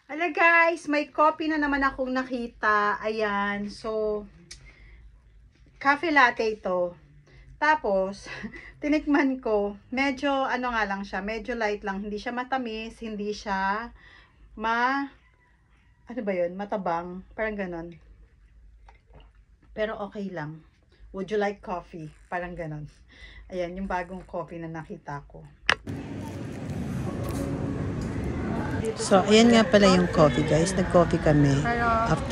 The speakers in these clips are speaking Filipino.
Hala guys, may coffee na naman akong nakita. Ayan, so, cafe latte ito. Tapos, tinikman ko, medyo ano nga lang siya, medyo light lang. Hindi siya matamis, hindi siya ano ba yun, matabang. Parang ganon. Pero okay lang. Would you like coffee? Parang ganon. Ayan, yung bagong coffee na nakita ko. So, ayan nga pala yung coffee, guys. Nag-coffee kami.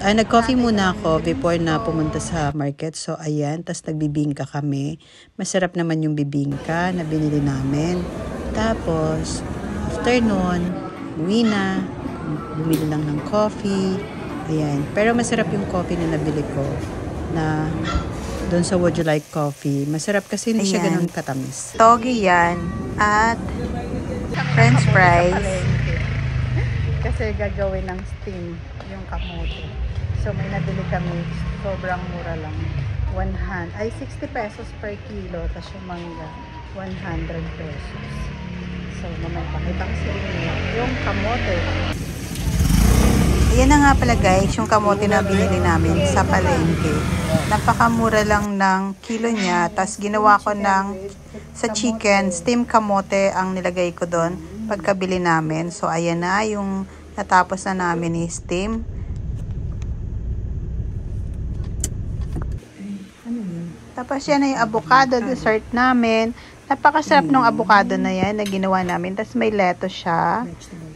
Nag-coffee muna ako before na pumunta sa market. So, ayan. Tapos, nagbibingka kami. Masarap naman yung bibingka na binili namin. Tapos, after nun, uwi na. Bumili lang ng coffee. Ayan. Pero masarap yung coffee na nabili ko. Na doon sa Would You Like Coffee. Masarap kasi hindi siya ganun katamis. Togi yan. At French fries. Kasi gagawin ng steam yung kamote. So may nabili kami, sobrang mura lang. 60 pesos per kilo. Tapos yung mangga, 100 pesos. So mamaya pakita ko sa inyo yung kamote. Ayan na nga pala guys, yung kamote na binili namin sa palengke. Napakamura lang ng kilo niya. Tapos ginawa ko sa chicken, steam kamote ang nilagay ko doon pagkabili namin. So ayan na yung natapos na namin ni steam. Tapos yan na yung avocado dessert namin. Napakasarap ng avocado na yan na ginawa namin. Tapos may lettuce siya.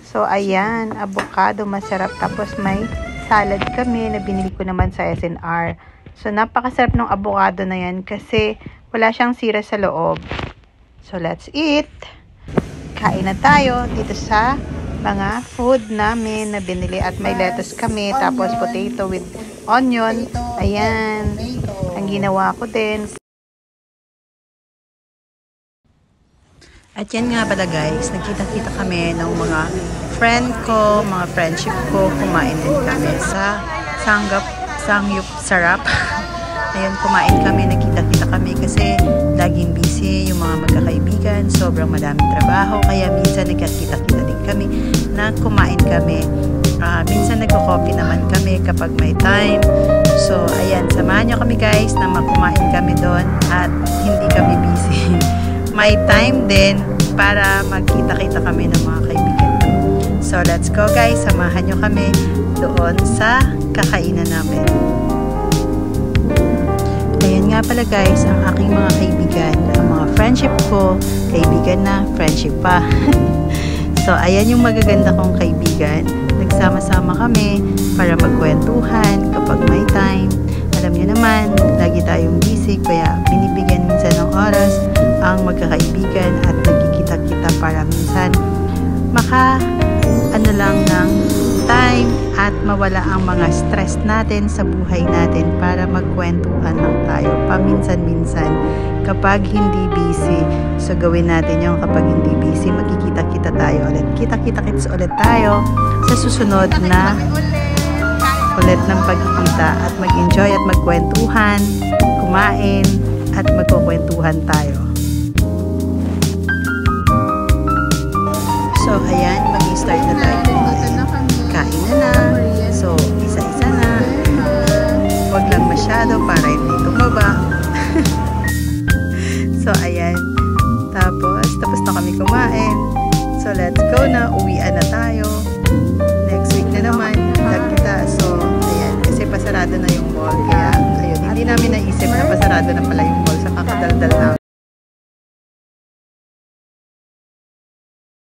So ayan, avocado masarap. Tapos may salad kami na binili ko naman sa SNR. So napakasarap ng avocado na yan kasi wala siyang sira sa loob. So let's eat. Kain na tayo dito sa mga food namin na binili at may lettuce kami, tapos potato with onion. Ayan, ang ginawa ko din. At yan nga pala guys, nagkita-kita kami ng mga friend ko, mga friendship ko. Kumain din kami sa Sangyup Sarap. Ayun, kumain kami, nagkita-kita kami kasi laging busy yung mga magkakaibigan, sobrang madaming trabaho, kaya minsan nagkita-kita din kami na kumain kami. Minsan nagko-coffee naman kami kapag may time. So, ayan, samahan nyo kami guys na makumain kami doon at hindi kami busy. May time din para magkita-kita kami ng mga kaibigan ko. So, let's go guys, samahan nyo kami doon sa kakainan namin. Ayan nga pala guys, ang aking mga kaibigan, ang mga friendship ko, kaibigan na, friendship pa. So, ayan yung magaganda kong kaibigan. Nagsama-sama kami para magkwentuhan kapag may time. Alam niyo naman, lagi tayong busy, kaya binibigyan minsan ng oras ang magkakaibigan at nagkikita-kita para minsan lang ng time at mawala ang mga stress natin sa buhay natin para magkwentuhan lang tayo paminsan-minsan kapag hindi busy. So gawin natin yung kapag hindi busy, magkikita-kita tayo ulit. Kita-kita-kits ulit tayo sa susunod na ulit ng pagkikita at mag-enjoy at magkwentuhan, kumain at magkukwentuhan tayo. So ayan, mag-start na tayo. Kain na. So, isa-isa na. Huwag lang masyado para hindi tumaba. So, ayan. Tapos na kami kumain. So, let's go na. Uwian na tayo. Next week na naman. Kita. So, ayan. Kasi pasarado na yung mall. Kaya, ayun. Hindi namin naisip na pasarado na pala yung mall sa kakadaldal namin.